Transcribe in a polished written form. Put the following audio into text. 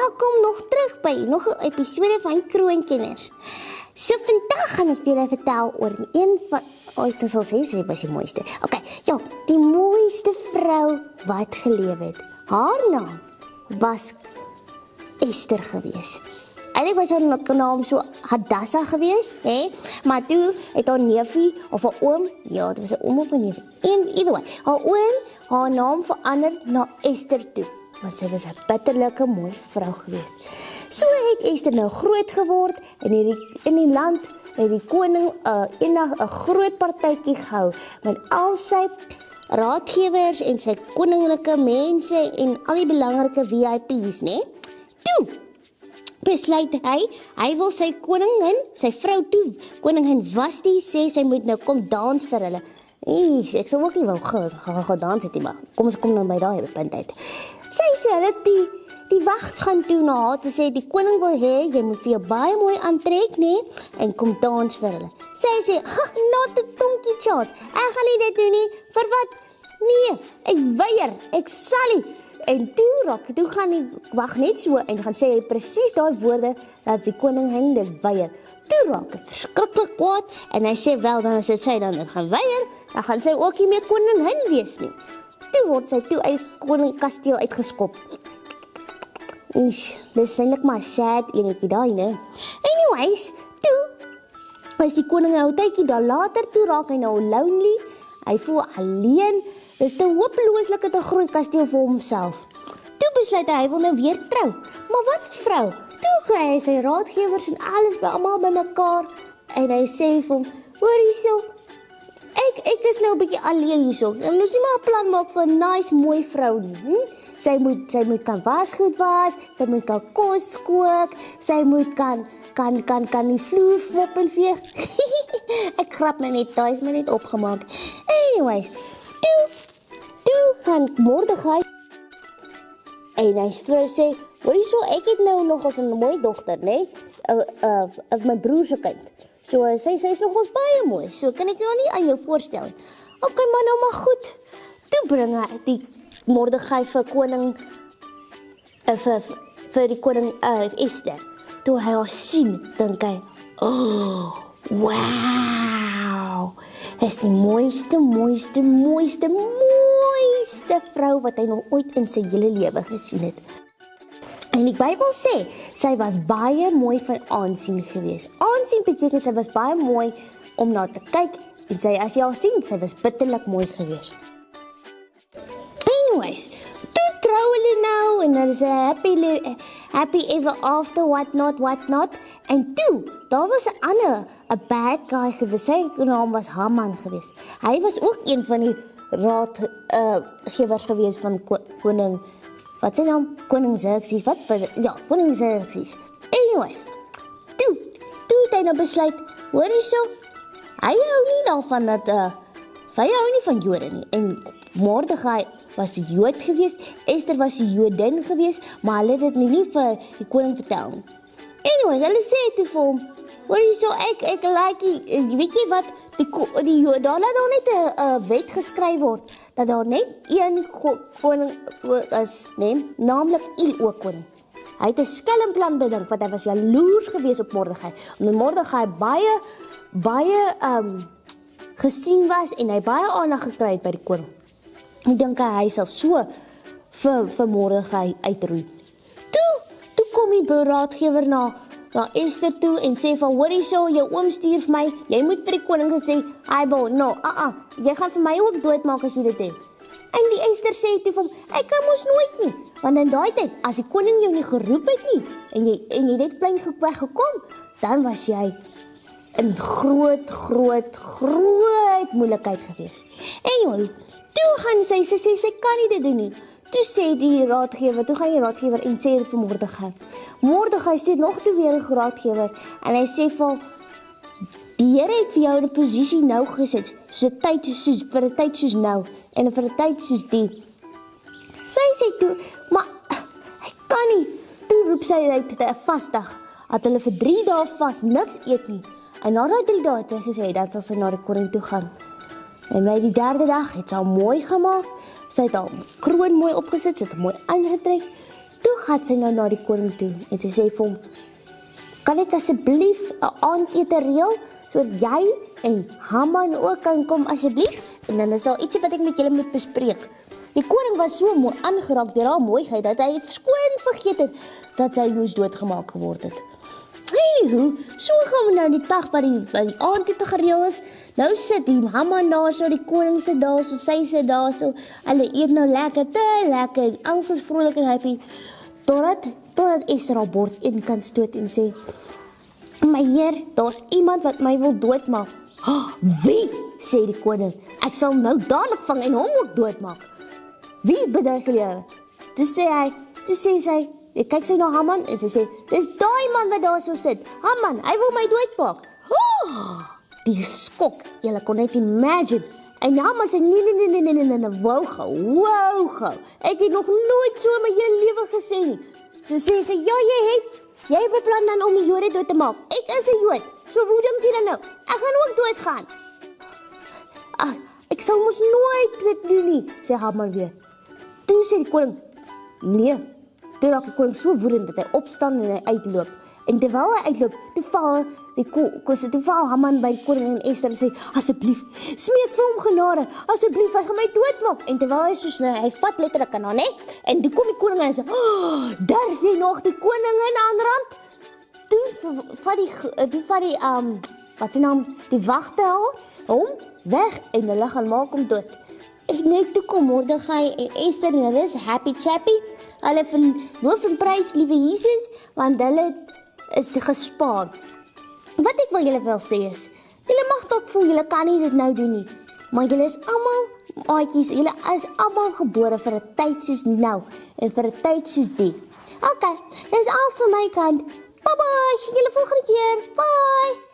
Welkom nog terug by nog 'n episode van Kroonkenners. So vandag gaan ek julle vertel oor een van dit sal sê sy was die mooiste. Okay, ja, die mooiste vrou wat geleef het. Haar naam was Esther gewees. Eigenlijk was haar naam so Hadassah gewees, hè? Maar toe het haar neefie of haar oom, ja, dit was 'n oom of 'n neefie. Either way, haar oom haar naam verander na Esther toe, want sy was 'n bitterlike mooi vrou gewees. So het Esther nou groot geword en in die land het die koning eendag 'n groot partytjie gehou met al sy raadgewers en sy koninklike mense en al die belangrike VIP's, né? Toe besluit hy wil sy koningin, sy vrou toe, koningin Vashti sê sy moet nou kom dans vir hulle. Ek sal ook nie wou gaan dans het nie, maar kom ons kom nou by daai punt uit. Sy sê hulle die wag gaan toe na haar te sê die koning wil hê jy moet vir jou baie mooi aantrek, nee, en kom dans vir hulle. Sy sê, not a donkey chance. Ek gaan nie dit doen nie. Vir wat? Nee, ek weier. Ek sal nie. En toe gaan hy wag net so en gaan sê hy presies daai woorde dat die koningin dit weier. Toe raak hy verskriklik kwaad en hy sê wel dan as sy dan dit gaan weier, dan gaan sy ook nie meer koningin wees nie. Toe word sy toe uit die koningkasteel uitgeskop. Dis eintlik maar sad enetjie daai, né? Anyways, toe is die koning nou tydjie daar later toe raak hy nou lonely. Hy voel alleen. Dis te hopelooslike te groot kasteel vir homself. Toe besluit hy wil nou weer trou. Maar wat 'n vrou? Toe kry hy sy raadgewers en alles by almal bymekaar en hy sê vir hom, hoor hierso, ek is nou 'n bietjie alleen hierso. En ons moet maar 'n plan maak vir 'n nice mooi vrou nie. Sy moet kan wasgoed was, sy moet kan kos kook, sy moet kan die vloer mop en veeg. Ek grap my net, daai is my net opgemaak. Anyways, toe gaan Mordegai en hy sê, hoor hierso, ek het nou nog as 'n mooi dogter, né? My broer se kind. So sy is nog ons baie mooi. So kan ek nou nie aan jou voorstel. Okay, maar nou maar goed. Toe bring hy die Mordegai vir koning vir die koning Esther. Toe hy haar sien, dink hy, oh, wow. Hy is die mooiste vrou wat hy nog ooit in sy hele lewe gesien het. En die Bybel sê, sy was baie mooi van aansien gewees. Aansien beteken sy was baie mooi om na te kyk en sy as jy haar sien, sy was bitterlik mooi gewees. Anyways, toe trou hulle nou en dan is 'n happy ever after, what not. En toe, daar was 'n bad guy gewees. Sy naam was Haman gewees. Hy was ook een van die raadgewers gewees van koning, wat sy naam? Koning Xerxes, koning Xerxes. Anyways, toe het hy nou besluit, hoor hierso, hy hou nie daarvan dat, hy hou nie van Jode nie. En Mordegai was 'n Jood gewees, Esther was 'n Jodin gewees, maar hulle het dit nie vir die koning vertel nie. Anyways, hulle sê toe vir hom, hoor hierso, ek like, weet jy wat, daar laat daar net 'n wet geskryf word, dat daar net een koning is, nee, naamlik ook koning. Hy het 'n skelmplan bedink, want hy was jaloers gewees op Mordegai, omdat Mordegai baie gesien was, en hy baie aandag gekry het by die koning. Ek dink hy sal so vir Mordegai uitroei. Toe kom die beraadgewer na Esther toe en sê van, hoor hierso, jou oom stuur vir my, jy moet vir die koning gesê, jy gaan vir my ook doodmaak as jy dit doen. En die Esther sê toe vir hom, ek kan mos nooit nie, want in daai tyd, as die koning jou nie geroep het nie, en jy net plein weggekom, dan was jy in groot moeilikheid gewees. En toe gaan sy kan nie dit doen nie. Toe gaan die raadgewer en sê dit vir Mordegai. Mordegai stuur nog toe weer 'n raadgewer en hy sê vir die Here het vir jou in 'n posisie nou gesit, vir 'n tyd soos nou en vir 'n tyd soos die. Sy sê toe, maar ek kan nie. Toe roep sy uit 'n vasdag, dat hulle vir 3 dae vas niks eet nie. En na daai 3 dae het sy gesê, dat sal sy na die koning toe gaan. En by die 3de dag het sy al mooi gemaak, sy het al kroon mooi opgesit, sy het mooi aangetrek, Toe gaan sy nou na die koning toe en sy sê vir hom, kan ek asseblief 'n aandete reël, sodat jy en Haman ook kan kom asseblief? En dan is daar ietsie wat ek met julle moet bespreek. Die koning was so mooi aangeraak deur haar mooiheid, dat hy skoon vergeet het, dat sy moes doodgemaak geword het. Anywho, so gaan we nou die dag wat die aandete gereël is. Nou sit die Haman daar so, die koning sit daar so, sy sit daar so. Hulle eet nou lekker, te lekker, alles is vrolik en happy. Totdat Esther haar bord in kan stoot en sê, my heer, daar's iemand wat my wil doodmaak. Wie? Sê die koning, ek sal nou dadelik vang en hom ook doodmaak. Wie bedreig julle? Toe sê sy, ek kyk sy na Haman en sy sê, dis daai man wat daar so sit. Haman, hy wil my doodmaak. Die skok, julle kon net imagine. En Haman sê, nee, wou gou. Ek het nog nooit so in my hele lewe gesê nie. So sê sy, ja, jy beplan dan om die Jode dood te maak. Ek is 'n Jood, so hoe dink jy dan nou? Ek gaan ook doodgaan. Ek sal mos nooit dit doen nie, sê Haman weer. Toe sê die koning, nee. Toe raak die koning so woedend dat hy opstaan en hy uitloop. En terwyl hy uitloop, toe val Haman by die koning en Esther en sê, asseblief, smeek vir hom genade, asseblief, hy gaan my doodmaak. En terwyl hy so snel, hy vat letterlik aan haar, né? En toe kom die koning en sê, durf jy nog die koning in aanrand? Toe vat die wagte hom weg en hulle gaan maak hom dood. En net toe kom Mordegai en Esther en hulle is happy chappy. Hulle loof en prys liewe Jesus, want hulle is gespaar. Wat ek wil julle wel sê is, julle mag dalk voel, julle kan nie dit nou doen nie, maar julle is almal maatjies, julle is almal gebore vir 'n tyd soos nou, en vir 'n tyd soos die. Okay, dis al van my kant. Bye bye, sien julle volgende keer, bye!